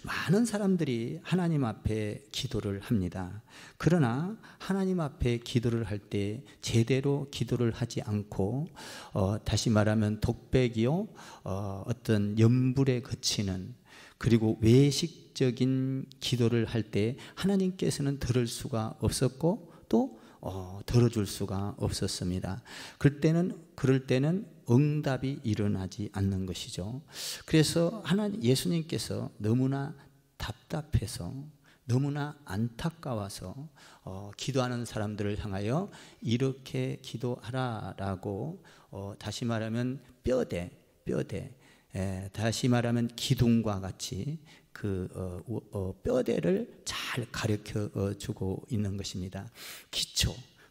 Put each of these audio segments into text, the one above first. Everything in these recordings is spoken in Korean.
많은 사람들이 하나님 앞에 기도를 합니다. 그러나 하나님 앞에 기도를 할 때 제대로 기도를 하지 않고 다시 말하면 독백이요, 어떤 염불에 그치는, 그리고 외식적인 기도를 할 때 하나님께서는 들을 수가 없었고 또 들어줄 수가 없었습니다. 그럴 때는 응답이 일어나지 않는 것이죠. 그래서 예수님께서 너무나 답답해서, 너무나 안타까워서 기도하는 사람들을 향하여 이렇게 기도하라라고, 다시 말하면 뼈대, 다시 말하면 기둥과 같이 뼈대를 잘 가르쳐 주고 있는 것입니다.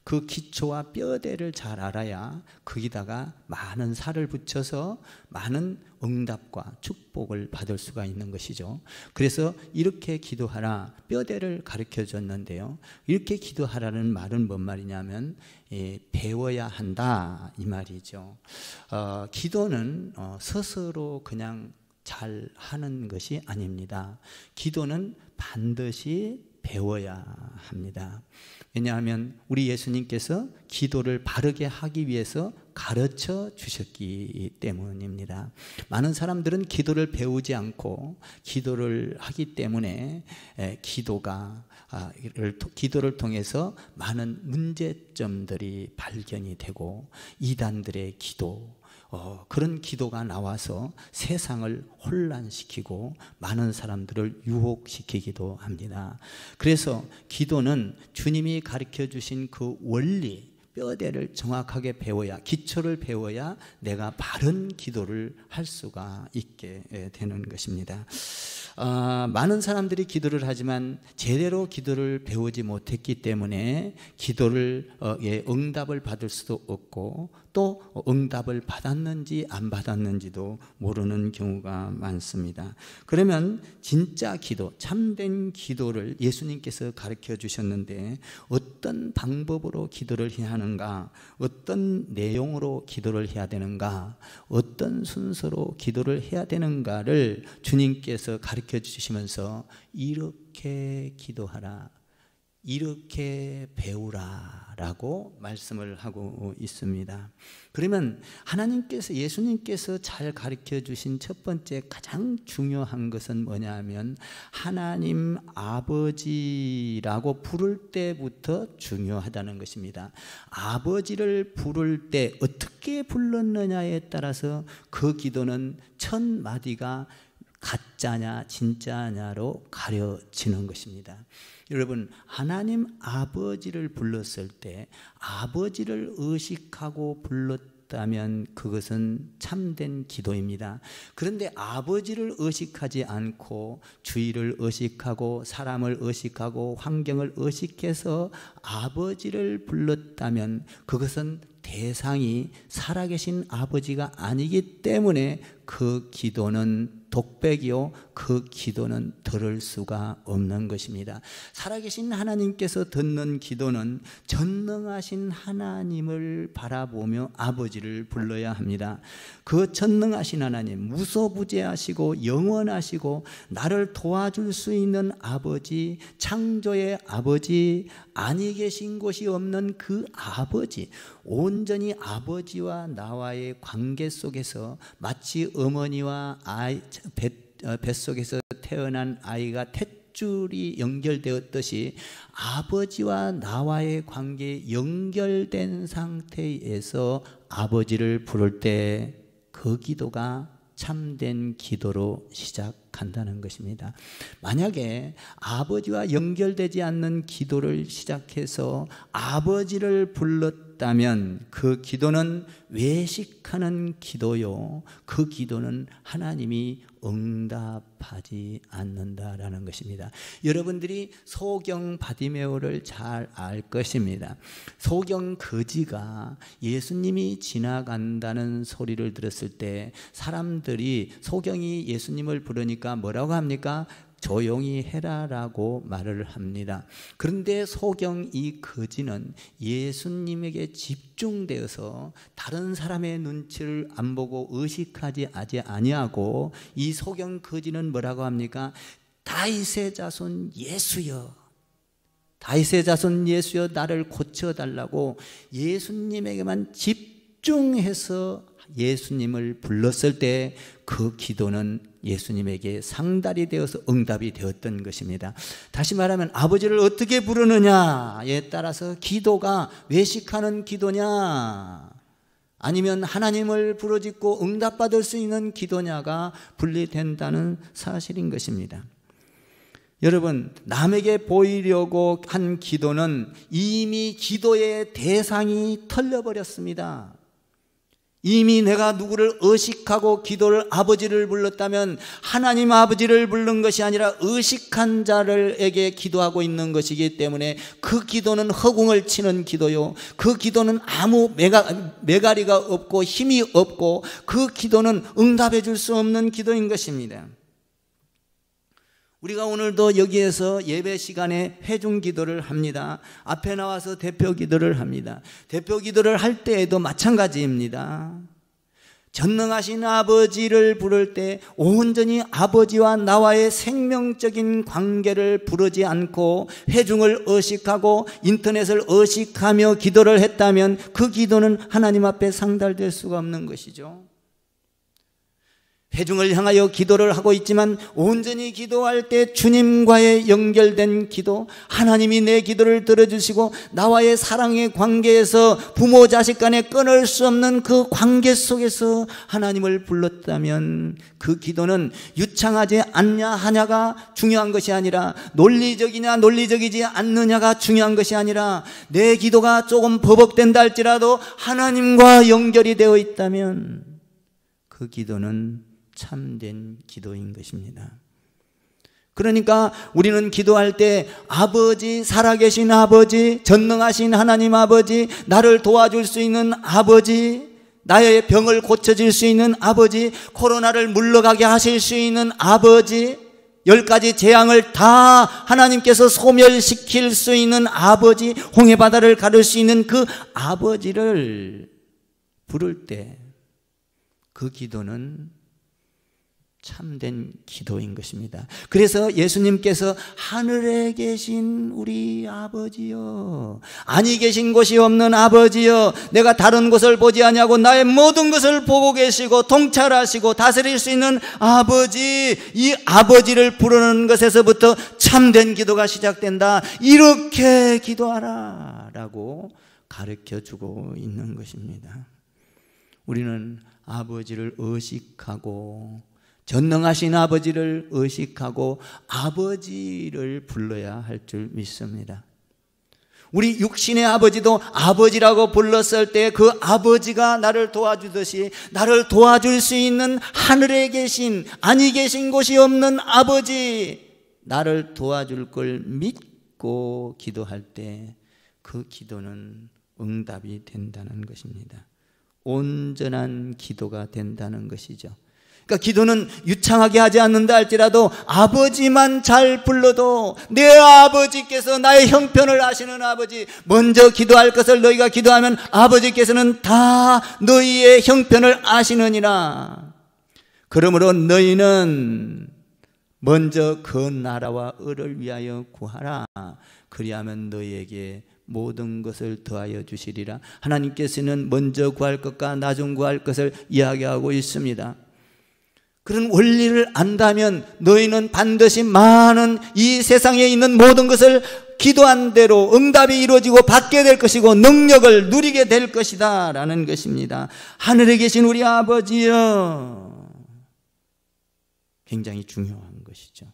그 기초와 뼈대를 잘 알아야 거기다가 많은 살을 붙여서 많은 응답과 축복을 받을 수가 있는 것이죠. 그래서 이렇게 기도하라, 뼈대를 가르쳐 줬는데요, 이렇게 기도하라는 말은 뭔 말이냐면 배워야 한다 이 말이죠. 기도는 스스로 그냥 잘 하는 것이 아닙니다. 기도는 반드시 배워야 합니다. 왜냐하면 우리 예수님께서 기도를 바르게 하기 위해서 가르쳐 주셨기 때문입니다. 많은 사람들은 기도를 배우지 않고 기도를 하기 때문에 기도를 통해서 많은 문제점들이 발견이 되고 이단들의 기도, 그런 기도가 나와서 세상을 혼란시키고 많은 사람들을 유혹시키기도 합니다. 그래서 기도는 주님이 가르쳐 주신 그 원리, 뼈대를 정확하게 배워야, 기초를 배워야 내가 바른 기도를 할 수가 있게 되는 것입니다. 많은 사람들이 기도를 하지만 제대로 기도를 배우지 못했기 때문에 기도를 응답을 받을 수도 없고 또 응답을 받았는지 안 받았는지도 모르는 경우가 많습니다. 그러면 진짜 기도, 참된 기도를 예수님께서 가르쳐 주셨는데 어떤 방법으로 기도를 해야 하는가, 어떤 내용으로 기도를 해야 되는가, 어떤 순서로 기도를 해야 되는가를 주님께서 가르쳐 주시면서 이렇게 기도하라, 이렇게 배우라 라고 말씀을 하고 있습니다. 그러면 예수님께서 잘 가르쳐 주신 첫 번째 가장 중요한 것은 뭐냐 하면 하나님 아버지라고 부를 때부터 중요하다는 것입니다. 아버지를 부를 때 어떻게 불렀느냐에 따라서 그 기도는 첫 마디가 가짜냐 진짜냐로 가려지는 것입니다. 여러분, 하나님 아버지를 불렀을 때 아버지를 의식하고 불렀다면 그것은 참된 기도입니다. 그런데 아버지를 의식하지 않고 주위를 의식하고 사람을 의식하고 환경을 의식해서 아버지를 불렀다면 그것은 대상이 살아계신 아버지가 아니기 때문에 그 기도는 독백이요, 그 기도는 들을 수가 없는 것입니다. 살아계신 하나님께서 듣는 기도는 전능하신 하나님을 바라보며 아버지를 불러야 합니다. 그 전능하신 하나님, 무소부재하시고 영원하시고 나를 도와줄 수 있는 아버지, 창조의 아버지, 아니 계신 곳이 없는 그 아버지, 온전히 아버지와 나와의 관계 속에서 마치 어머니와 뱃속에서 태어난 아이가 탯줄이 연결되었듯이 아버지와 나와의 관계에 연결된 상태에서 아버지를 부를 때 그 기도가 참된 기도로 시작한다는 것입니다. 만약에 아버지와 연결되지 않는 기도를 시작해서 아버지를 불렀다면 그 기도는 외식하는 기도요, 그 기도는 하나님이 응답하지 않는다라는 것입니다. 여러분들이 소경 바디메오를 잘 알 것입니다. 소경 거지가 예수님이 지나간다는 소리를 들었을 때 사람들이 소경이 예수님을 부르니까 뭐라고 합니까? 조용히 해라라고 말을 합니다. 그런데 소경 이 거지는 예수님에게 집중되어서 다른 사람의 눈치를 안 보고 의식하지 아니하고, 이 소경 거지는 뭐라고 합니까? 다윗의 자손 예수여, 다윗의 자손 예수여, 나를 고쳐달라고 예수님에게만 집중해서 예수님을 불렀을 때 그 기도는 예수님에게 상달이 되어서 응답이 되었던 것입니다. 다시 말하면 아버지를 어떻게 부르느냐에 따라서 기도가 외식하는 기도냐, 아니면 하나님을 부르짖고 응답받을 수 있는 기도냐가 분리된다는 사실인 것입니다. 여러분, 남에게 보이려고 한 기도는 이미 기도의 대상이 털려버렸습니다. 이미 내가 누구를 의식하고 기도를 아버지를 불렀다면 하나님 아버지를 부른 것이 아니라 의식한 자를에게 기도하고 있는 것이기 때문에 그 기도는 허공을 치는 기도요, 그 기도는 아무 매가리가 없고 힘이 없고 그 기도는 응답해 줄 수 없는 기도인 것입니다. 우리가 오늘도 여기에서 예배 시간에 회중 기도를 합니다. 앞에 나와서 대표 기도를 합니다. 대표 기도를 할 때에도 마찬가지입니다. 전능하신 아버지를 부를 때 온전히 아버지와 나와의 생명적인 관계를 부르지 않고 회중을 의식하고 인터넷을 의식하며 기도를 했다면 그 기도는 하나님 앞에 상달될 수가 없는 것이죠. 회중을 향하여 기도를 하고 있지만 온전히 기도할 때 주님과의 연결된 기도, 하나님이 내 기도를 들어주시고 나와의 사랑의 관계에서 부모 자식 간에 끊을 수 없는 그 관계 속에서 하나님을 불렀다면 그 기도는 유창하지 않냐 하냐가 중요한 것이 아니라, 논리적이냐 논리적이지 않느냐가 중요한 것이 아니라, 내 기도가 조금 버벅된다 할지라도 하나님과 연결이 되어 있다면 그 기도는 참된 기도인 것입니다. 그러니까 우리는 기도할 때 아버지, 살아계신 아버지, 전능하신 하나님 아버지, 나를 도와줄 수 있는 아버지, 나의 병을 고쳐줄 수 있는 아버지, 코로나를 물러가게 하실 수 있는 아버지, 10가지 재앙을 다 하나님께서 소멸시킬 수 있는 아버지, 홍해바다를 가를 수 있는 그 아버지를 부를 때 그 기도는 참된 기도인 것입니다. 그래서 예수님께서 하늘에 계신 우리 아버지여, 아니 계신 곳이 없는 아버지여, 내가 다른 곳을 보지 아니하고 나의 모든 것을 보고 계시고 통찰하시고 다스릴 수 있는 아버지, 이 아버지를 부르는 것에서부터 참된 기도가 시작된다. 이렇게 기도하라 라고 가르쳐주고 있는 것입니다. 우리는 아버지를 의식하고, 전능하신 아버지를 의식하고 아버지를 불러야 할 줄 믿습니다. 우리 육신의 아버지도 아버지라고 불렀을 때 그 아버지가 나를 도와주듯이 나를 도와줄 수 있는 하늘에 계신, 아니 계신 곳이 없는 아버지, 나를 도와줄 걸 믿고 기도할 때 그 기도는 응답이 된다는 것입니다. 온전한 기도가 된다는 것이죠. 그러니까 기도는 유창하게 하지 않는다 할지라도 아버지만 잘 불러도 내 아버지께서 나의 형편을 아시는 아버지, 먼저 기도할 것을 너희가 기도하면 아버지께서는 다 너희의 형편을 아시느니라. 그러므로 너희는 먼저 그 나라와 의를 위하여 구하라. 그리하면 너희에게 모든 것을 더하여 주시리라. 하나님께서는 먼저 구할 것과 나중 구할 것을 이야기하고 있습니다. 그런 원리를 안다면 너희는 반드시 많은 이 세상에 있는 모든 것을 기도한 대로 응답이 이루어지고 받게 될 것이고 능력을 누리게 될 것이다 라는 것입니다. 하늘에 계신 우리 아버지여, 굉장히 중요한 것이죠.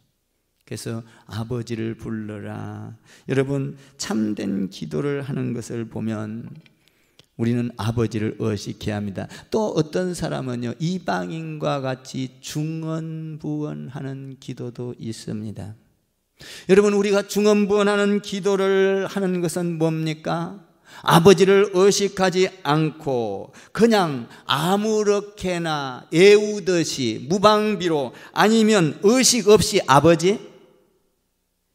그래서 아버지를 불러라. 여러분, 참된 기도를 하는 것을 보면 우리는 아버지를 의식해야 합니다. 또 어떤 사람은요, 이방인과 같이 중언부언하는 기도도 있습니다. 여러분, 우리가 중언부언하는 기도를 하는 것은 뭡니까? 아버지를 의식하지 않고 그냥 아무렇게나 애우듯이 무방비로, 아니면 의식 없이 아버지,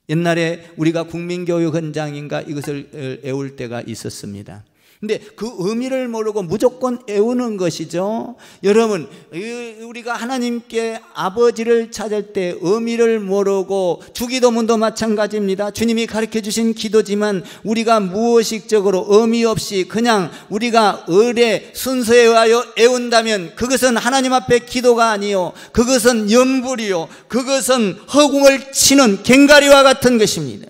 옛날에 우리가 국민교육원장인가 이것을 애울 때가 있었습니다. 근데 그 의미를 모르고 무조건 애우는 것이죠. 여러분, 우리가 하나님께 아버지를 찾을 때 의미를 모르고 주기도문도 마찬가지입니다. 주님이 가르쳐 주신 기도지만 우리가 무의식적으로 의미 없이 그냥 우리가 의례 순서에 의하여 애운다면 그것은 하나님 앞에 기도가 아니요, 그것은 염불이요, 그것은 허공을 치는 괭가리와 같은 것입니다.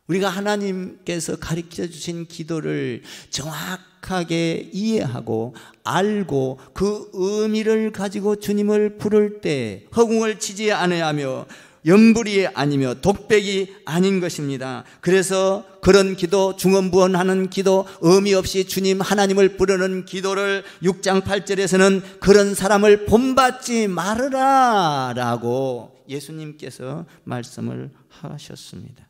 우리가 하나님께서 가르쳐 주신 기도를 정확하게 이해하고 알고 그 의미를 가지고 주님을 부를 때 허공을 치지 않아야 하며 염불이 아니며 독백이 아닌 것입니다. 그래서 그런 기도, 중언부언하는 기도, 의미 없이 주님 하나님을 부르는 기도를 6장 8절에서는 그런 사람을 본받지 말으라 라고 예수님께서 말씀을 하셨습니다.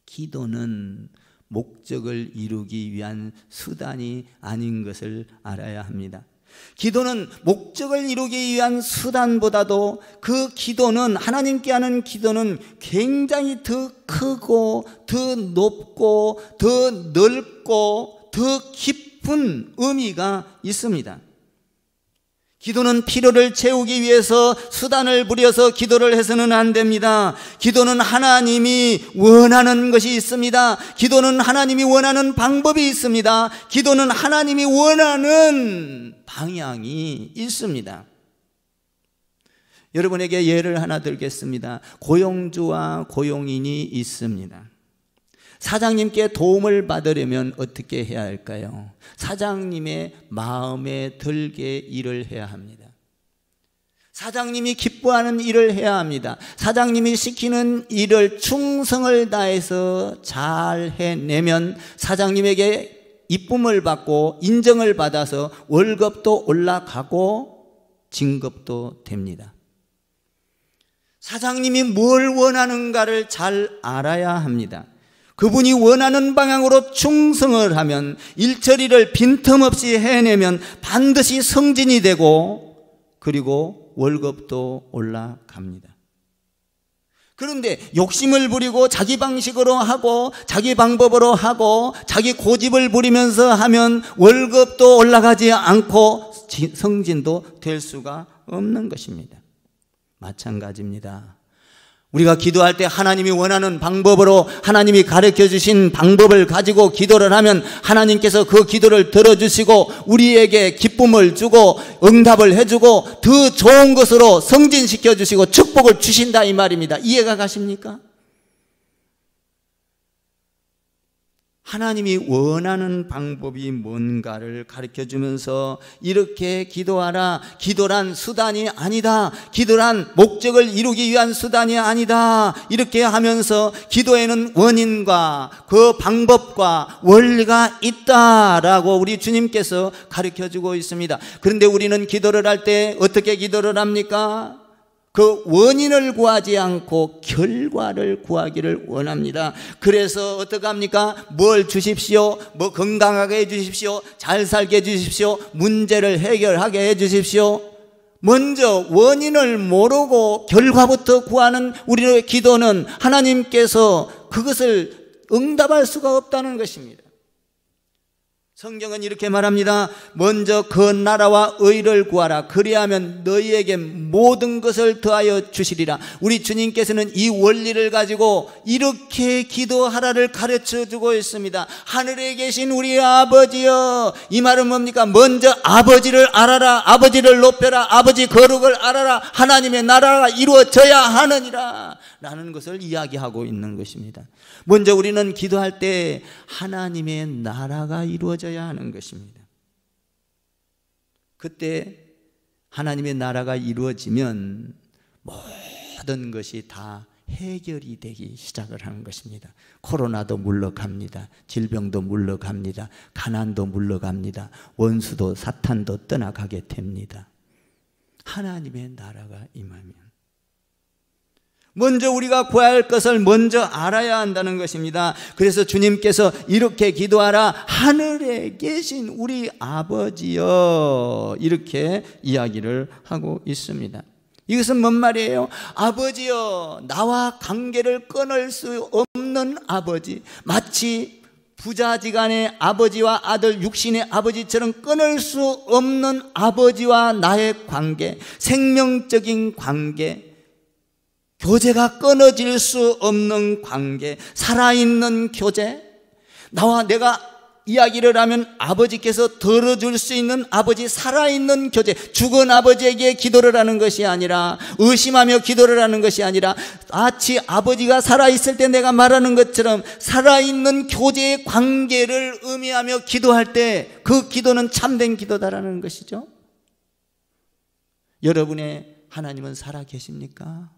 기도는 목적을 이루기 위한 수단이 아닌 것을 알아야 합니다. 기도는 목적을 이루기 위한 수단보다도 그 기도는, 하나님께 하는 기도는 굉장히 더 크고 더 높고 더 넓고 더 깊은 의미가 있습니다. 기도는 필요를 채우기 위해서 수단을 부려서 기도를 해서는 안 됩니다. 기도는 하나님이 원하는 것이 있습니다. 기도는 하나님이 원하는 방법이 있습니다. 기도는 하나님이 원하는 방향이 있습니다. 여러분에게 예를 하나 들겠습니다. 고용주와 고용인이 있습니다. 사장님께 도움을 받으려면 어떻게 해야 할까요? 사장님의 마음에 들게 일을 해야 합니다. 사장님이 기뻐하는 일을 해야 합니다. 사장님이 시키는 일을 충성을 다해서 잘 해내면 사장님에게 이쁨을 받고 인정을 받아서 월급도 올라가고 진급도 됩니다. 사장님이 뭘 원하는가를 잘 알아야 합니다. 그분이 원하는 방향으로 충성을 하면, 일처리를 빈틈없이 해내면 반드시 승진이 되고 그리고 월급도 올라갑니다. 그런데 욕심을 부리고 자기 방식으로 하고 자기 방법으로 하고 자기 고집을 부리면서 하면 월급도 올라가지 않고 승진도 될 수가 없는 것입니다. 마찬가지입니다. 우리가 기도할 때 하나님이 원하는 방법으로, 하나님이 가르쳐 주신 방법을 가지고 기도를 하면 하나님께서 그 기도를 들어주시고 우리에게 기쁨을 주고 응답을 해주고 더 좋은 것으로 승진시켜 주시고 축복을 주신다 이 말입니다. 이해가 가십니까? 하나님이 원하는 방법이 뭔가를 가르쳐주면서 이렇게 기도하라. 기도란 수단이 아니다. 기도란 목적을 이루기 위한 수단이 아니다. 이렇게 하면서 기도에는 원인과 그 방법과 원리가 있다라고 우리 주님께서 가르쳐주고 있습니다. 그런데 우리는 기도를 할 때 어떻게 기도를 합니까? 그 원인을 구하지 않고 결과를 구하기를 원합니다. 그래서 어떻게 합니까? 뭘 주십시오, 뭐 건강하게 해주십시오, 잘 살게 해주십시오, 문제를 해결하게 해주십시오. 먼저 원인을 모르고 결과부터 구하는 우리의 기도는 하나님께서 그것을 응답할 수가 없다는 것입니다. 성경은 이렇게 말합니다. 먼저 그 나라와 의를 구하라. 그리하면 너희에게 모든 것을 더하여 주시리라. 우리 주님께서는 이 원리를 가지고 이렇게 기도하라를 가르쳐 주고 있습니다. 하늘에 계신 우리 아버지여. 이 말은 뭡니까? 먼저 아버지를 알아라. 아버지를 높여라. 아버지 거룩을 알아라. 하나님의 나라가 이루어져야 하느니라 라는 것을 이야기하고 있는 것입니다. 먼저 우리는 기도할 때 하나님의 나라가 이루어져야 하는 것입니다. 그때 하나님의 나라가 이루어지면 모든 것이 다 해결이 되기 시작을 하는 것입니다. 코로나도 물러갑니다. 질병도 물러갑니다. 가난도 물러갑니다. 원수도 사탄도 떠나가게 됩니다. 하나님의 나라가 임하면 먼저 우리가 구해야 할 것을 먼저 알아야 한다는 것입니다. 그래서 주님께서 이렇게 기도하라. 하늘에 계신 우리 아버지여. 이렇게 이야기를 하고 있습니다. 이것은 뭔 말이에요? 아버지여, 나와 관계를 끊을 수 없는 아버지, 마치 부자지간의 아버지와 아들, 육신의 아버지처럼 끊을 수 없는 아버지와 나의 관계, 생명적인 관계, 교제가 끊어질 수 없는 관계, 살아있는 교제. 나와 내가 이야기를 하면 아버지께서 들어줄 수 있는 아버지, 살아있는 교제. 죽은 아버지에게 기도를 하는 것이 아니라, 의심하며 기도를 하는 것이 아니라, 마치 아버지가 살아있을 때 내가 말하는 것처럼 살아있는 교제의 관계를 의미하며 기도할 때 그 기도는 참된 기도다라는 것이죠. 여러분의 하나님은 살아 계십니까?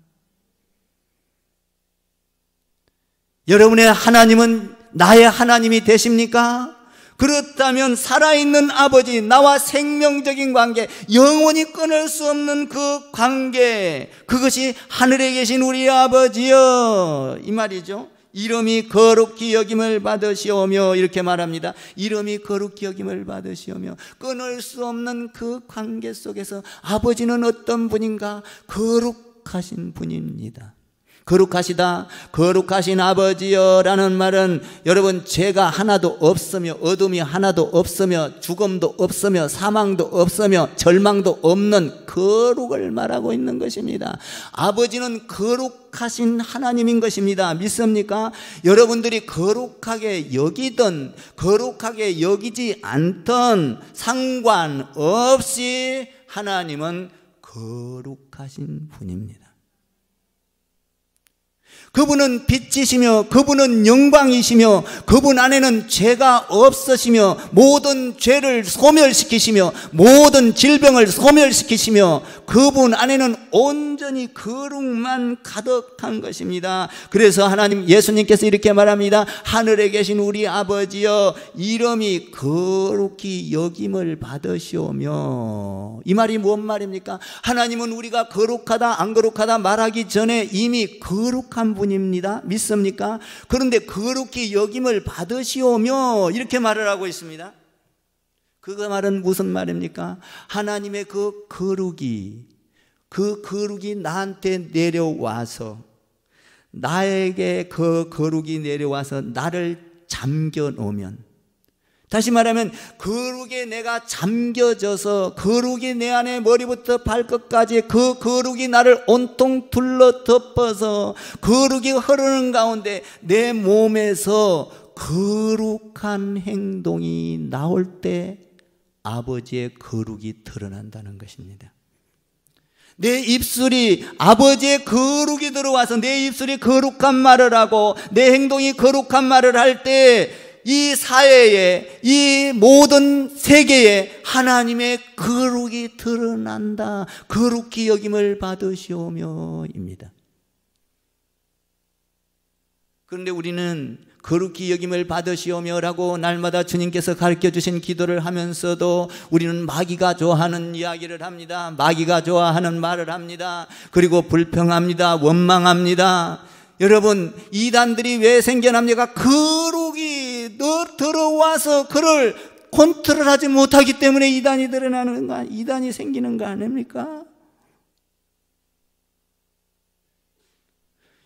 여러분의 하나님은 나의 하나님이 되십니까? 그렇다면 살아있는 아버지, 나와 생명적인 관계, 영원히 끊을 수 없는 그 관계, 그것이 하늘에 계신 우리 아버지여, 이 말이죠. 이름이 거룩히 여김을 받으시오며, 이렇게 말합니다. 이름이 거룩히 여김을 받으시오며, 끊을 수 없는 그 관계 속에서 아버지는 어떤 분인가? 거룩하신 분입니다. 거룩하시다, 거룩하신 아버지여 라는 말은 여러분, 죄가 하나도 없으며 어둠이 하나도 없으며 죽음도 없으며 사망도 없으며 절망도 없는 거룩을 말하고 있는 것입니다. 아버지는 거룩하신 하나님인 것입니다. 믿습니까? 여러분들이 거룩하게 여기든 거룩하게 여기지 않든 상관없이 하나님은 거룩하신 분입니다. 그분은 빛이시며 그분은 영광이시며 그분 안에는 죄가 없으시며 모든 죄를 소멸시키시며 모든 질병을 소멸시키시며 그분 안에는 온전히 거룩만 가득한 것입니다. 그래서 하나님, 예수님께서 이렇게 말합니다. 하늘에 계신 우리 아버지여, 이름이 거룩히 여김을 받으시오며. 이 말이 뭔 말입니까? 하나님은 우리가 거룩하다 안 거룩하다 말하기 전에 이미 거룩한 분입니다. 믿습니까? 그런데 거룩히 여김을 받으시오며 이렇게 말을 하고 있습니다. 그 말은 무슨 말입니까? 하나님의 그 거룩이 나한테 내려와서, 나에게 그 거룩이 내려와서 나를 잠겨 놓으면, 다시 말하면 거룩에 내가 잠겨져서 거룩이 내 안에 머리부터 발끝까지 그 거룩이 나를 온통 둘러 덮어서 거룩이 흐르는 가운데 내 몸에서 거룩한 행동이 나올 때 아버지의 거룩이 드러난다는 것입니다. 내 입술이 아버지의 거룩이 들어와서 내 입술이 거룩한 말을 하고 내 행동이 거룩한 말을 할 때 이 사회에, 이 모든 세계에 하나님의 거룩이 드러난다. 거룩히 여김을 받으시오며입니다. 그런데 우리는 거룩히 여김을 받으시오며라고 날마다 주님께서 가르쳐 주신 기도를 하면서도 우리는 마귀가 좋아하는 이야기를 합니다. 마귀가 좋아하는 말을 합니다. 그리고 불평합니다. 원망합니다. 여러분, 이단들이 왜 생겨납니까? 거룩이 들어와서 그를 컨트롤하지 못하기 때문에 이단이 드러나는 거, 이단이 생기는 거 아닙니까?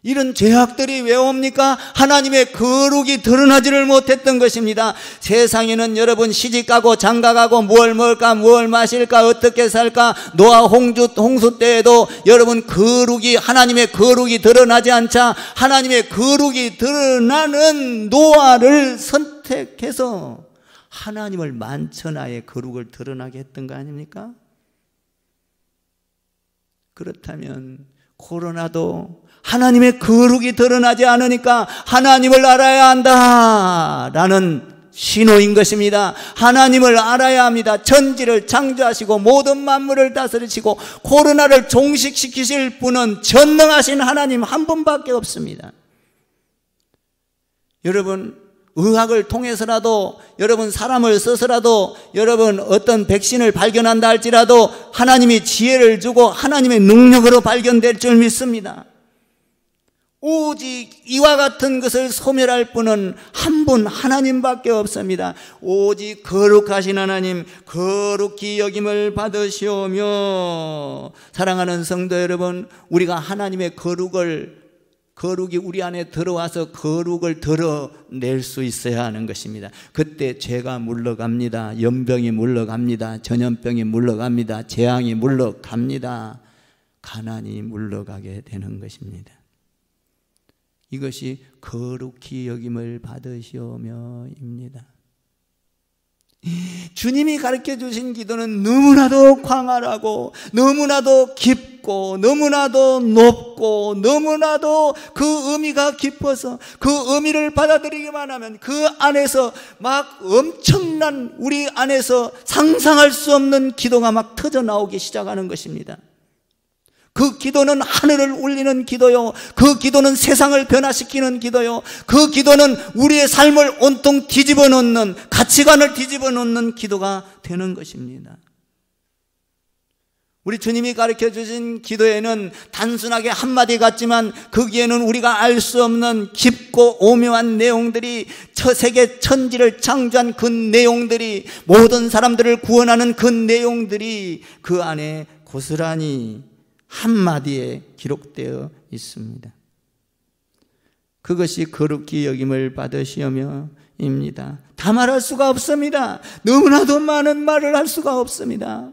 이런 죄악들이 왜 옵니까? 하나님의 거룩이 드러나지를 못했던 것입니다. 세상에는 여러분 시집가고 장가가고 뭘 먹을까, 뭘 마실까, 어떻게 살까, 노아 홍수 때에도 여러분 거룩이, 하나님의 거룩이 드러나지 않자 하나님의 거룩이 드러나는 노아를 선택해서 하나님을 만천하에 거룩을 드러나게 했던 거 아닙니까? 그렇다면 코로나도 하나님의 거룩이 드러나지 않으니까 하나님을 알아야 한다라는 신호인 것입니다. 하나님을 알아야 합니다. 천지를 창조하시고 모든 만물을 다스리시고 코로나를 종식시키실 분은 전능하신 하나님 한 분밖에 없습니다. 여러분, 의학을 통해서라도, 여러분 사람을 써서라도, 여러분 어떤 백신을 발견한다 할지라도 하나님이 지혜를 주고 하나님의 능력으로 발견될 줄 믿습니다. 오직 이와 같은 것을 소멸할 분은 한 분 하나님밖에 없습니다. 오직 거룩하신 하나님, 거룩히 여김을 받으시오며. 사랑하는 성도 여러분, 우리가 하나님의 거룩이 우리 안에 들어와서 거룩을 드러낼 수 있어야 하는 것입니다. 그때 죄가 물러갑니다. 연병이 물러갑니다. 전염병이 물러갑니다. 재앙이 물러갑니다. 가난이 물러가게 되는 것입니다. 이것이 거룩히 여김을 받으시오며입니다. 주님이 가르쳐 주신 기도는 너무나도 광활하고 너무나도 깊고 너무나도 높고 너무나도 그 의미가 깊어서 그 의미를 받아들이기만 하면 그 안에서 막 엄청난, 우리 안에서 상상할 수 없는 기도가 막 터져 나오기 시작하는 것입니다. 그 기도는 하늘을 울리는 기도요, 그 기도는 세상을 변화시키는 기도요, 그 기도는 우리의 삶을 온통 뒤집어 놓는, 가치관을 뒤집어 놓는 기도가 되는 것입니다. 우리 주님이 가르쳐 주신 기도에는 단순하게 한마디 같지만 거기에는 우리가 알 수 없는 깊고 오묘한 내용들이, 세계 천지를 창조한 그 내용들이, 모든 사람들을 구원하는 그 내용들이 그 안에 고스란히 한마디에 기록되어 있습니다. 그것이 거룩히 여김을 받으시오며입니다. 다 말할 수가 없습니다. 너무나도 많은 말을 할 수가 없습니다.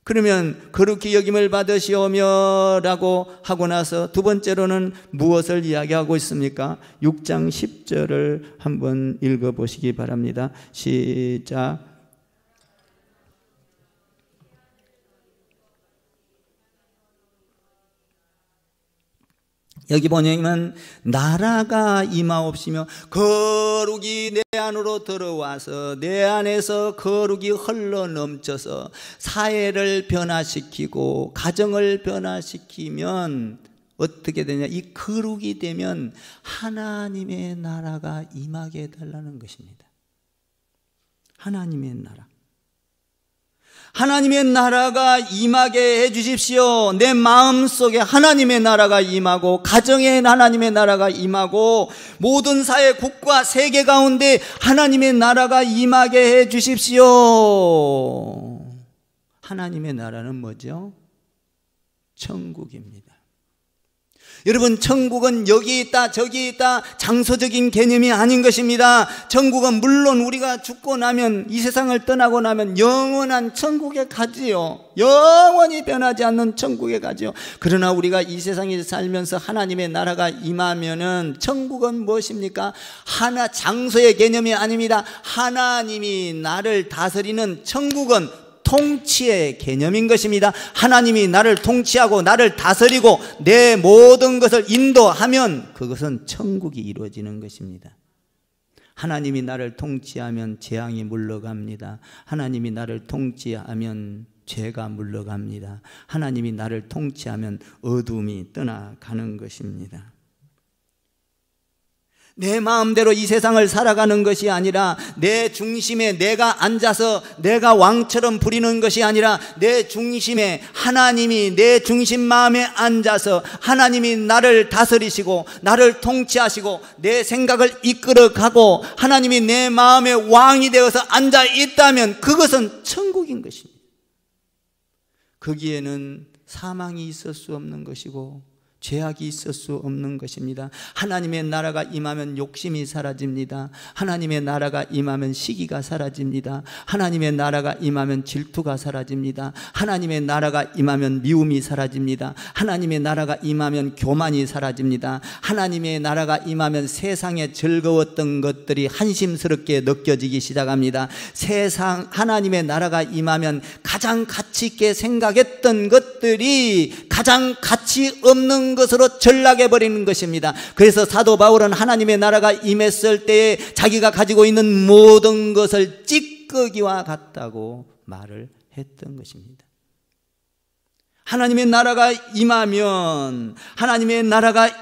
그러면 거룩히 여김을 받으시오며라고 하고 나서 두 번째로는 무엇을 이야기하고 있습니까? 6장 10절을 한번 읽어보시기 바랍니다. 시작. 여기 보면 나라가 임하옵시며, 거룩이 내 안으로 들어와서 내 안에서 거룩이 흘러넘쳐서 사회를 변화시키고 가정을 변화시키면 어떻게 되냐? 이 거룩이 되면 하나님의 나라가 임하게 해달라는 것입니다. 하나님의 나라, 하나님의 나라가 임하게 해주십시오. 내 마음속에 하나님의 나라가 임하고, 가정에 하나님의 나라가 임하고, 모든 사회, 국가, 세계 가운데 하나님의 나라가 임하게 해주십시오. 하나님의 나라는 뭐죠? 천국입니다. 여러분, 천국은 여기 있다 저기 있다 장소적인 개념이 아닌 것입니다. 천국은 물론 우리가 죽고 나면, 이 세상을 떠나고 나면 영원한 천국에 가지요. 영원히 변하지 않는 천국에 가지요. 그러나 우리가 이 세상에 살면서 하나님의 나라가 임하면은 천국은 무엇입니까? 장소의 개념이 아닙니다. 하나님이 나를 다스리는, 천국은 통치의 개념인 것입니다. 하나님이 나를 통치하고 나를 다스리고 내 모든 것을 인도하면 그것은 천국이 이루어지는 것입니다. 하나님이 나를 통치하면 재앙이 물러갑니다. 하나님이 나를 통치하면 죄가 물러갑니다. 하나님이 나를 통치하면 어둠이 떠나가는 것입니다. 내 마음대로 이 세상을 살아가는 것이 아니라, 내 중심에 내가 앉아서 내가 왕처럼 부리는 것이 아니라, 내 중심에 하나님이 내 중심 마음에 앉아서 하나님이 나를 다스리시고 나를 통치하시고 내 생각을 이끌어가고 하나님이 내 마음의 왕이 되어서 앉아 있다면 그것은 천국인 것입니다. 거기에는 사망이 있을 수 없는 것이고 죄악이 있을 수 없는 것입니다. 하나님의 나라가 임하면 욕심이 사라집니다. 하나님의 나라가 임하면 시기가 사라집니다. 하나님의 나라가 임하면 질투가 사라집니다. 하나님의 나라가 임하면 미움이 사라집니다. 하나님의 나라가 임하면 교만이 사라집니다. 하나님의 나라가 임하면 세상에 즐거웠던 것들이 한심스럽게 느껴지기 시작합니다. 하나님의 나라가 임하면 가장 가치 있게 생각했던 것들이 가장 가치 없는 것으로 전락해 버리는 것입니다. 그래서 사도 바울은 하나님의 나라가 임했을 때에 자기가 가지고 있는 모든 것을 찌꺼기와 같다고 말을 했던 것입니다. 하나님의 나라가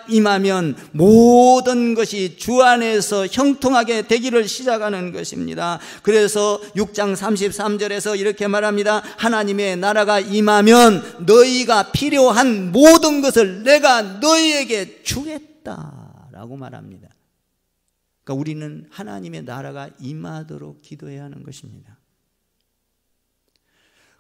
임하면 모든 것이 주 안에서 형통하게 되기를 시작하는 것입니다. 그래서 6장 33절에서 이렇게 말합니다. 하나님의 나라가 임하면 너희가 필요한 모든 것을 내가 너희에게 주겠다라고 말합니다. 그러니까 우리는 하나님의 나라가 임하도록 기도해야 하는 것입니다.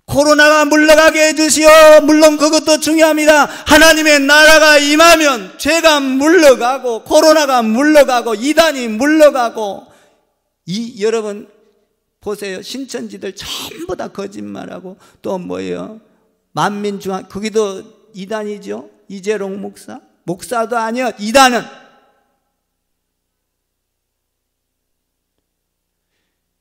코로나가 물러가게 해주시오. 물론 그것도 중요합니다. 하나님의 나라가 임하면 죄가 물러가고 코로나가 물러가고 이단이 물러가고 여러분 보세요. 신천지들 전부 다 거짓말하고 또 뭐예요? 만민중앙 거기도 이단이죠. 이재롱 목사도 아니요. 이단은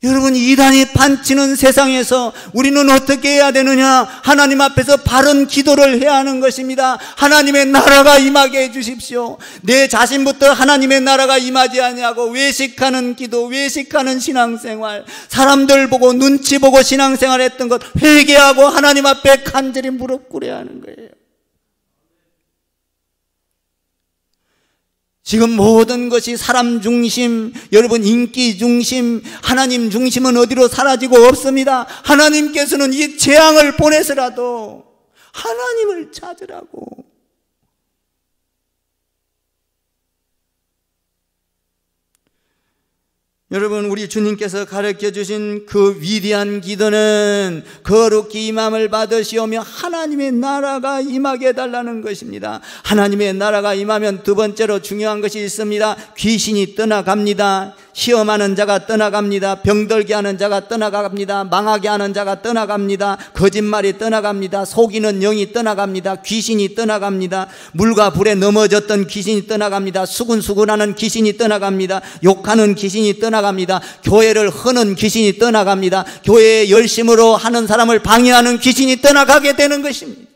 여러분 이단이 판치는 세상에서 우리는 어떻게 해야 되느냐? 하나님 앞에서 바른 기도를 해야 하는 것입니다. 하나님의 나라가 임하게 해주십시오. 내 자신부터 하나님의 나라가 임하지 아니하고 외식하는 기도, 외식하는 신앙생활, 사람들 보고 눈치 보고 신앙생활 했던 것 회개하고 하나님 앞에 간절히 무릎 꿇어야 하는 거예요. 지금 모든 것이 사람 중심, 여러분 인기 중심, 하나님 중심은 어디로 사라지고 없습니다. 하나님께서는 이 재앙을 보내서라도 하나님을 찾으라고. 여러분 우리 주님께서 가르쳐 주신 그 위대한 기도는 거룩히 임함을 받으시오며 하나님의 나라가 임하게 해달라는 것입니다. 하나님의 나라가 임하면 두 번째로 중요한 것이 있습니다. 귀신이 떠나갑니다. 시험하는 자가 떠나갑니다. 병들게 하는 자가 떠나갑니다. 망하게 하는 자가 떠나갑니다. 거짓말이 떠나갑니다. 속이는 영이 떠나갑니다. 귀신이 떠나갑니다. 물과 불에 넘어졌던 귀신이 떠나갑니다. 수군수군하는 귀신이 떠나갑니다. 욕하는 귀신이 떠나갑니다. 교회를 허는 귀신이 떠나갑니다. 교회에 열심으로 하는 사람을 방해하는 귀신이 떠나가게 되는 것입니다.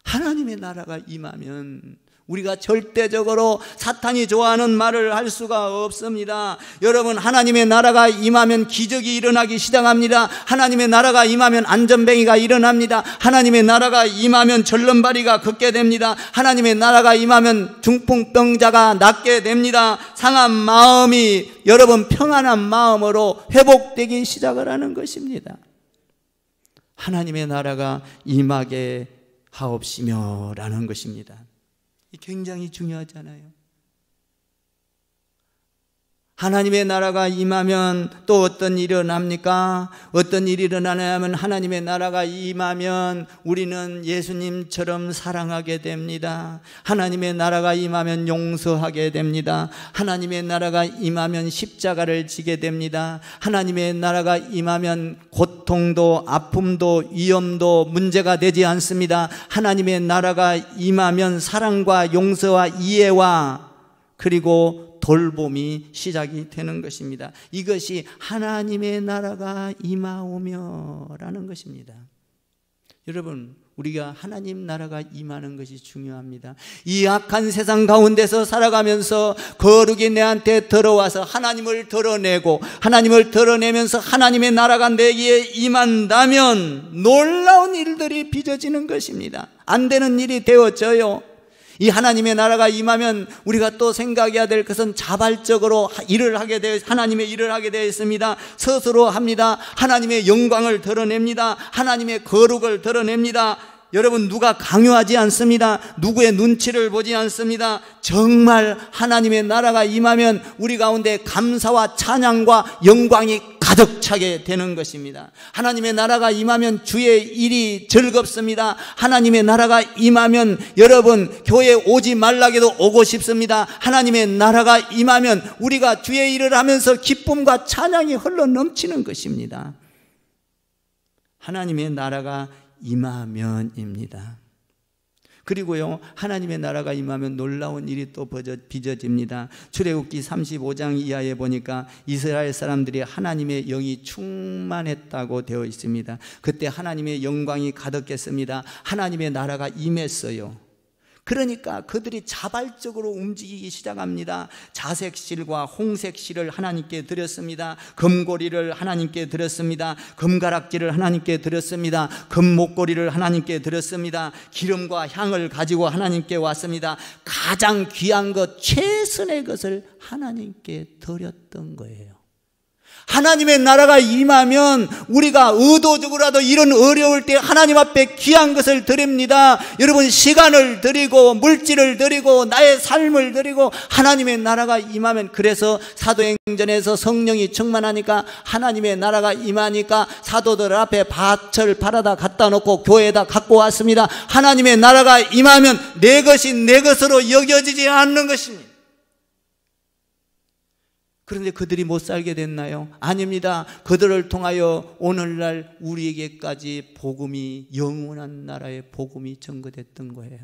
하나님의 나라가 임하면 우리가 절대적으로 사탄이 좋아하는 말을 할 수가 없습니다. 여러분 하나님의 나라가 임하면 기적이 일어나기 시작합니다. 하나님의 나라가 임하면 안전뱅이가 일어납니다. 하나님의 나라가 임하면 절름발이가 걷게 됩니다. 하나님의 나라가 임하면 중풍병자가 낫게 됩니다. 상한 마음이 여러분 평안한 마음으로 회복되기 시작을 하는 것입니다. 하나님의 나라가 임하게 하옵시며 라는 것입니다. 굉장히 중요하잖아요. 하나님의 나라가 임하면 또 어떤 일이 일어납니까? 어떤 일이 일어나냐면 하나님의 나라가 임하면 우리는 예수님처럼 사랑하게 됩니다. 하나님의 나라가 임하면 용서하게 됩니다. 하나님의 나라가 임하면 십자가를 지게 됩니다. 하나님의 나라가 임하면 고통도 아픔도 위험도 문제가 되지 않습니다. 하나님의 나라가 임하면 사랑과 용서와 이해와 그리고 돌봄이 시작이 되는 것입니다. 이것이 하나님의 나라가 임하오며 라는 것입니다. 여러분 우리가 하나님 나라가 임하는 것이 중요합니다. 이 악한 세상 가운데서 살아가면서 거룩이 내한테 들어와서 하나님을 드러내고 하나님을 드러내면서 하나님의 나라가 내게 임한다면 놀라운 일들이 빚어지는 것입니다. 안 되는 일이 되어져요. 이 하나님의 나라가 임하면 우리가 또 생각해야 될 것은 자발적으로 일을 하게 되어 하나님의 일을 하게 되어 있습니다. 스스로 합니다. 하나님의 영광을 드러냅니다. 하나님의 거룩을 드러냅니다. 여러분 누가 강요하지 않습니다. 누구의 눈치를 보지 않습니다. 정말 하나님의 나라가 임하면 우리 가운데 감사와 찬양과 영광이 가득 차게 되는 것입니다. 하나님의 나라가 임하면 주의 일이 즐겁습니다. 하나님의 나라가 임하면 여러분 교회 오지 말라게도 오고 싶습니다. 하나님의 나라가 임하면 우리가 주의 일을 하면서 기쁨과 찬양이 흘러 넘치는 것입니다. 하나님의 나라가 임하면입니다. 그리고요 하나님의 나라가 임하면 놀라운 일이 또 빚어집니다. 출애굽기 35장 이하에 보니까 이스라엘 사람들이 하나님의 영이 충만했다고 되어 있습니다. 그때 하나님의 영광이 가득했습니다. 하나님의 나라가 임했어요. 그러니까 그들이 자발적으로 움직이기 시작합니다. 자색실과 홍색실을 하나님께 드렸습니다. 금고리를 하나님께 드렸습니다. 금가락지를 하나님께 드렸습니다. 금목걸이를 하나님께 드렸습니다. 기름과 향을 가지고 하나님께 왔습니다. 가장 귀한 것, 최선의 것을 하나님께 드렸던 거예요. 하나님의 나라가 임하면 우리가 의도적으로라도 이런 어려울 때 하나님 앞에 귀한 것을 드립니다. 여러분, 시간을 드리고 물질을 드리고 나의 삶을 드리고 하나님의 나라가 임하면, 그래서 사도행전에서 성령이 충만하니까 하나님의 나라가 임하니까 사도들 앞에 밭을 팔아다 갖다 놓고 교회에다 갖고 왔습니다. 하나님의 나라가 임하면 내 것이 내 것으로 여겨지지 않는 것입니다. 그런데 그들이 못 살게 됐나요? 아닙니다. 그들을 통하여 오늘날 우리에게까지 복음이, 영원한 나라의 복음이 전거됐던 거예요.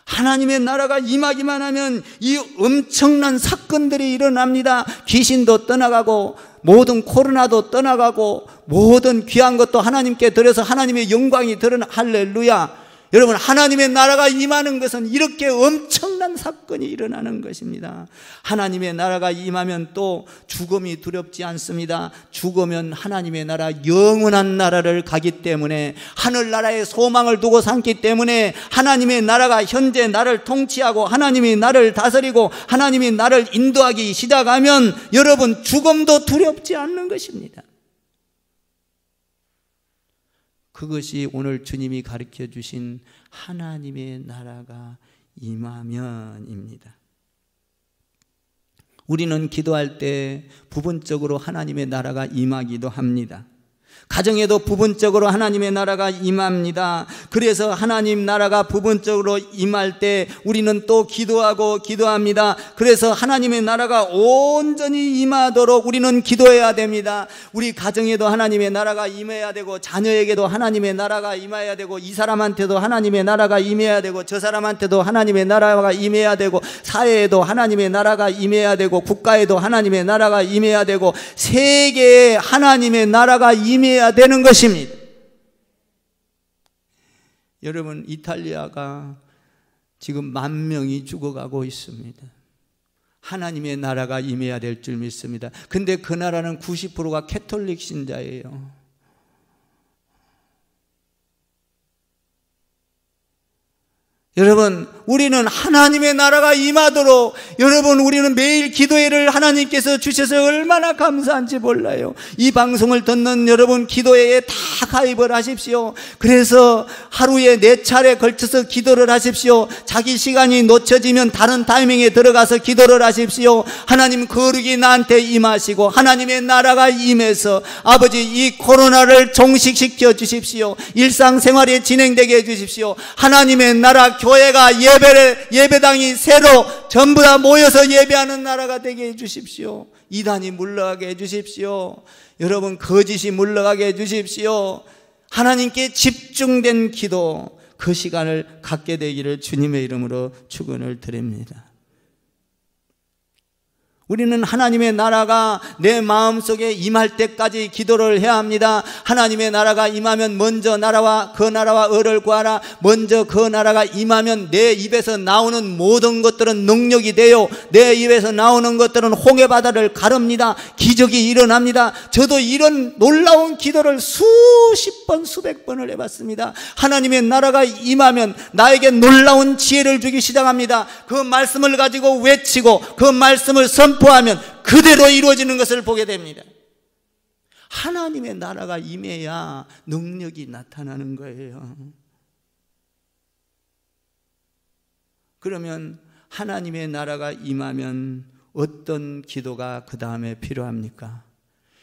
하나님의 나라가 임하기만 하면 이 엄청난 사건들이 일어납니다. 귀신도 떠나가고 모든 코로나도 떠나가고 모든 귀한 것도 하나님께 드려서 하나님의 영광이 드러나. 할렐루야. 여러분, 하나님의 나라가 임하는 것은 이렇게 엄청난 사건이 일어나는 것입니다. 하나님의 나라가 임하면 또 죽음이 두렵지 않습니다. 죽으면 하나님의 나라, 영원한 나라를 가기 때문에, 하늘나라에 소망을 두고 살기 때문에, 하나님의 나라가 현재 나를 통치하고 하나님이 나를 다스리고 하나님이 나를 인도하기 시작하면 여러분, 죽음도 두렵지 않는 것입니다. 그것이 오늘 주님이 가르쳐 주신 하나님의 나라가 임하면입니다. 우리는 기도할 때 부분적으로 하나님의 나라가 임하기도 합니다. 가정에도 부분적으로 하나님의 나라가 임합니다. 그래서 하나님 나라가 부분적으로 임할 때 우리는 또 기도하고 기도합니다. 그래서 하나님의 나라가 온전히 임하도록 우리는 기도해야 됩니다. 우리 가정에도 하나님의 나라가 임해야 되고, 자녀에게도 하나님의 나라가 임해야 되고, 이 사람한테도 하나님의 나라가 임해야 되고, 저 사람한테도 하나님의 나라가 임해야 되고, 사회에도 하나님의 나라가 임해야 되고, 국가에도 하나님의 나라가 임해야 되고, 세계에 하나님의 나라가 임해야 되는 것입니다. 여러분, 이탈리아가 지금 10,000명이 죽어가고 있습니다. 하나님의 나라가 임해야 될 줄 믿습니다. 근데 그 나라는 90%가 캐톨릭 신자예요. 여러분, 우리는 하나님의 나라가 임하도록, 여러분, 우리는 매일 기도회를 하나님께서 주셔서 얼마나 감사한지 몰라요. 이 방송을 듣는 여러분, 기도회에 다 가입을 하십시오. 그래서 하루에 4차례 걸쳐서 기도를 하십시오. 자기 시간이 놓쳐지면 다른 타이밍에 들어가서 기도를 하십시오. 하나님 거룩이 나한테 임하시고 하나님의 나라가 임해서 아버지, 이 코로나를 종식시켜 주십시오. 일상생활이 진행되게 해 주십시오. 하나님의 나라, 교회가 예배당이 새로 전부 다 모여서 예배하는 나라가 되게 해 주십시오. 이단이 물러가게 해 주십시오. 여러분, 거짓이 물러가게 해 주십시오. 하나님께 집중된 기도, 그 시간을 갖게 되기를 주님의 이름으로 축원을 드립니다. 우리는 하나님의 나라가 내 마음속에 임할 때까지 기도를 해야 합니다. 하나님의 나라가 임하면 먼저 나라와 그 나라와 의를 구하라. 먼저 그 나라가 임하면 내 입에서 나오는 모든 것들은 능력이 되어 내 입에서 나오는 것들은 홍해 바다를 가릅니다. 기적이 일어납니다. 저도 이런 놀라운 기도를 수십 번, 수백 번을 해봤습니다. 하나님의 나라가 임하면 나에게 놀라운 지혜를 주기 시작합니다. 그 말씀을 가지고 외치고 그 말씀을 선포하면 그대로 이루어지는 것을 보게 됩니다. 하나님의 나라가 임해야 능력이 나타나는 거예요. 그러면 하나님의 나라가 임하면 어떤 기도가 그 다음에 필요합니까?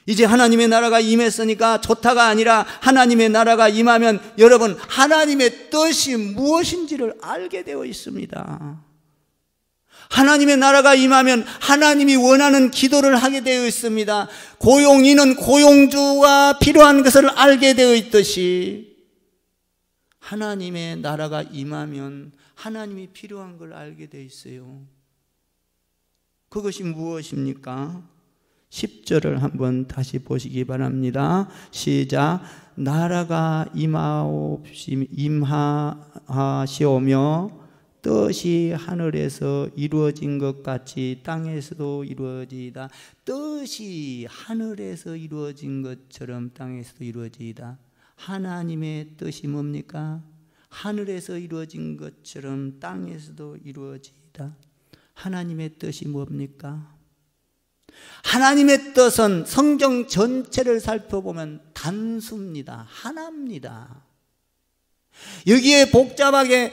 이제 하나님의 나라가 임했으니까 좋다가 아니라, 하나님의 나라가 임하면 여러분, 하나님의 뜻이 무엇인지를 알게 되어 있습니다. 하나님의 나라가 임하면 하나님이 원하는 기도를 하게 되어 있습니다. 고용인은 고용주가 필요한 것을 알게 되어 있듯이, 하나님의 나라가 임하면 하나님이 필요한 걸 알게 되어 있어요. 그것이 무엇입니까? 10절을 한번 다시 보시기 바랍니다. 시작. 나라가 임하시오며 뜻이 하늘에서 이루어진 것 같이 땅에서도 이루어지이다. 뜻이 하늘에서 이루어진 것처럼 땅에서도 이루어지이다. 하나님의 뜻이 뭡니까? 하늘에서 이루어진 것처럼 땅에서도 이루어지이다. 하나님의 뜻이 뭡니까? 하나님의 뜻은 성경 전체를 살펴보면 단수입니다. 하나입니다. 여기에 복잡하게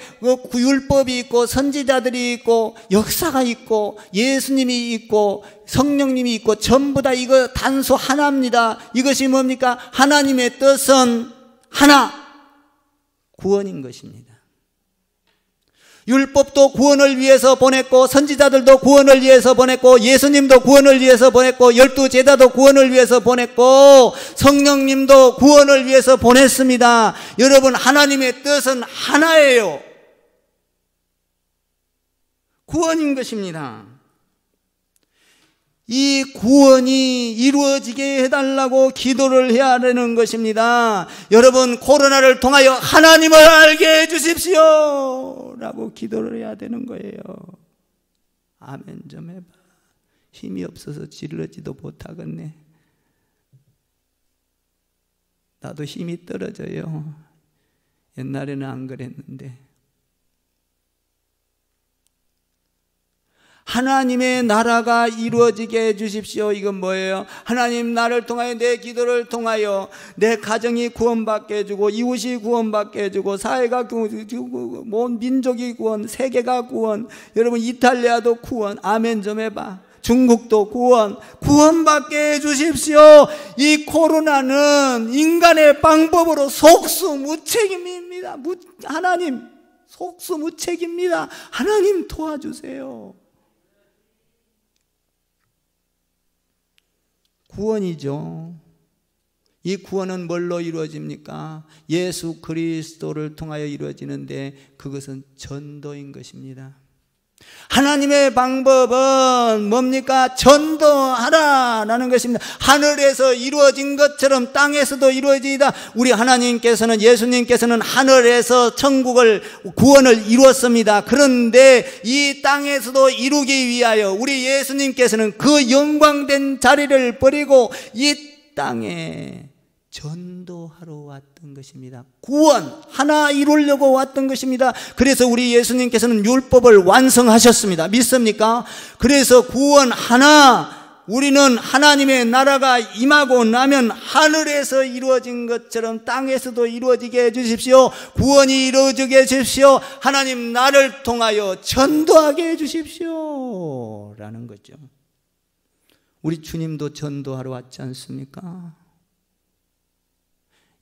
율법이 있고 선지자들이 있고 역사가 있고 예수님이 있고 성령님이 있고 전부 다 이거 단수 하나입니다. 이것이 뭡니까? 하나님의 뜻은 하나, 구원인 것입니다. 율법도 구원을 위해서 보냈고 선지자들도 구원을 위해서 보냈고 예수님도 구원을 위해서 보냈고 12제자도 구원을 위해서 보냈고 성령님도 구원을 위해서 보냈습니다. 여러분, 하나님의 뜻은 하나예요. 구원인 것입니다. 이 구원이 이루어지게 해달라고 기도를 해야 하는 것입니다. 여러분, 코로나를 통하여 하나님을 알게 해주십시오 라고 기도를 해야 되는 거예요. 아멘 좀 해봐. 힘이 없어서 질러지도 못하겠네. 나도 힘이 떨어져요. 옛날에는 안 그랬는데. 하나님의 나라가 이루어지게 해주십시오. 이건 뭐예요? 하나님, 나를 통하여, 내 기도를 통하여 내 가정이 구원받게 해주고 이웃이 구원받게 해주고 사회가 구원, 온 민족이 구원, 세계가 구원, 여러분 이탈리아도 구원. 아멘 좀 해봐. 중국도 구원받게 해주십시오. 이 코로나는 인간의 방법으로 속수무책입니다. 하나님, 속수무책입니다. 하나님 도와주세요. 구원이죠. 이 구원은 뭘로 이루어집니까? 예수 그리스도를 통하여 이루어지는데 그것은 전도인 것입니다. 하나님의 방법은 뭡니까? 전도하라라는 것입니다. 하늘에서 이루어진 것처럼 땅에서도 이루어지이다. 우리 하나님께서는, 예수님께서는 하늘에서 천국을, 구원을 이루었습니다. 그런데 이 땅에서도 이루기 위하여 우리 예수님께서는 그 영광된 자리를 버리고 이 땅에 전도하러 왔던 것입니다. 구원 하나 이루려고 왔던 것입니다. 그래서 우리 예수님께서는 율법을 완성하셨습니다. 믿습니까? 그래서 구원 하나, 우리는 하나님의 나라가 임하고 나면 하늘에서 이루어진 것처럼 땅에서도 이루어지게 해주십시오. 구원이 이루어지게 해주십시오. 하나님, 나를 통하여 전도하게 해주십시오 라는 거죠. 우리 주님도 전도하러 왔지 않습니까?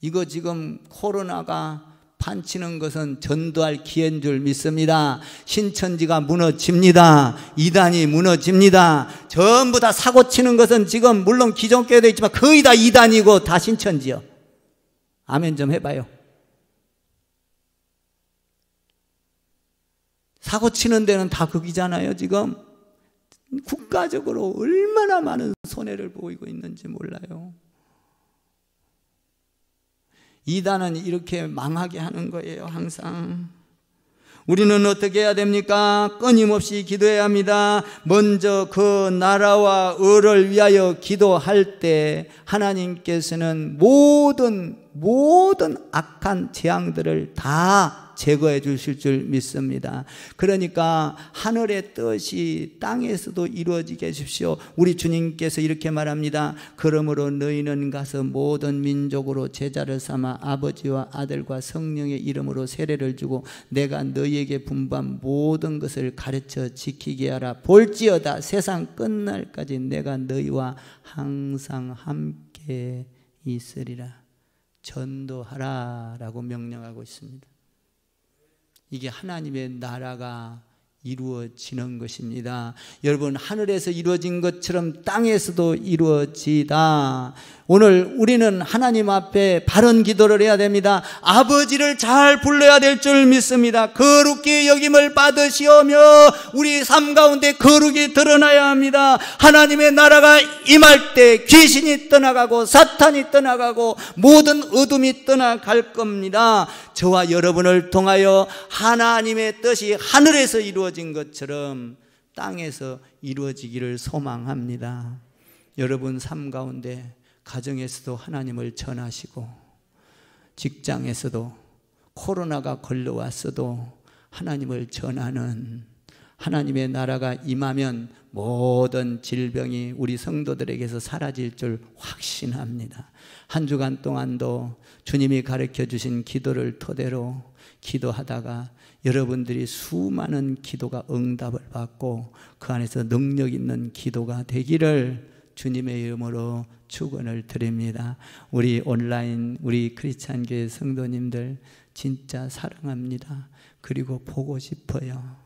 이거 지금 코로나가 판치는 것은 전도할 기회인 줄 믿습니다. 신천지가 무너집니다. 이단이 무너집니다. 전부 다 사고 치는 것은 지금 물론 기존교회도 있지만 거의 다 이단이고 다 신천지요. 아멘 좀 해봐요. 사고 치는 데는 다 거기잖아요. 지금 국가적으로 얼마나 많은 손해를 보이고 있는지 몰라요. 이단은 이렇게 망하게 하는 거예요. 항상. 우리는 어떻게 해야 됩니까? 끊임없이 기도해야 합니다. 먼저 그 나라와 의를 위하여 기도할 때 하나님께서는 모든 악한 재앙들을 다 제거해 주실 줄 믿습니다. 그러니까 하늘의 뜻이 땅에서도 이루어지게 해주십시오. 우리 주님께서 이렇게 말합니다. 그러므로 너희는 가서 모든 민족으로 제자를 삼아 아버지와 아들과 성령의 이름으로 세례를 주고 내가 너희에게 분부한 모든 것을 가르쳐 지키게 하라. 볼지어다 세상 끝날까지 내가 너희와 항상 함께 있으리라. 전도하라 라고 명령하고 있습니다. 이게 하나님의 나라가 이루어지는 것입니다. 여러분, 하늘에서 이루어진 것처럼 땅에서도 이루어지다. 오늘 우리는 하나님 앞에 바른 기도를 해야 됩니다. 아버지를 잘 불러야 될 줄 믿습니다. 거룩히 여김을 받으시오며 우리 삶 가운데 거룩이 드러나야 합니다. 하나님의 나라가 임할 때 귀신이 떠나가고 사탄이 떠나가고 모든 어둠이 떠나갈 겁니다. 저와 여러분을 통하여 하나님의 뜻이 하늘에서 이루어진 것처럼 땅에서 이루어지기를 소망합니다. 여러분 삶 가운데 가정에서도 하나님을 전하시고 직장에서도 코로나가 걸려왔어도 하나님을 전하는, 하나님의 나라가 임하면 모든 질병이 우리 성도들에게서 사라질 줄 확신합니다. 한 주간 동안도 주님이 가르쳐 주신 기도를 토대로 기도하다가 여러분들이 수많은 기도가 응답을 받고 그 안에서 능력 있는 기도가 되기를 주님의 이름으로 축원을 드립니다. 우리 온라인 우리 크리스찬 교회 성도님들 진짜 사랑합니다. 그리고 보고 싶어요.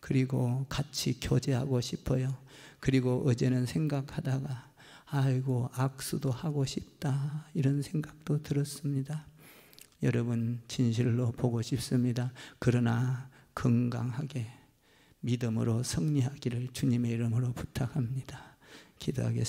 그리고 같이 교제하고 싶어요. 그리고 어제는 생각하다가 아이고 악수도 하고 싶다 이런 생각도 들었습니다. 여러분 진실로 보고 싶습니다. 그러나 건강하게 믿음으로 승리하기를 주님의 이름으로 부탁합니다. 기도하겠습니다.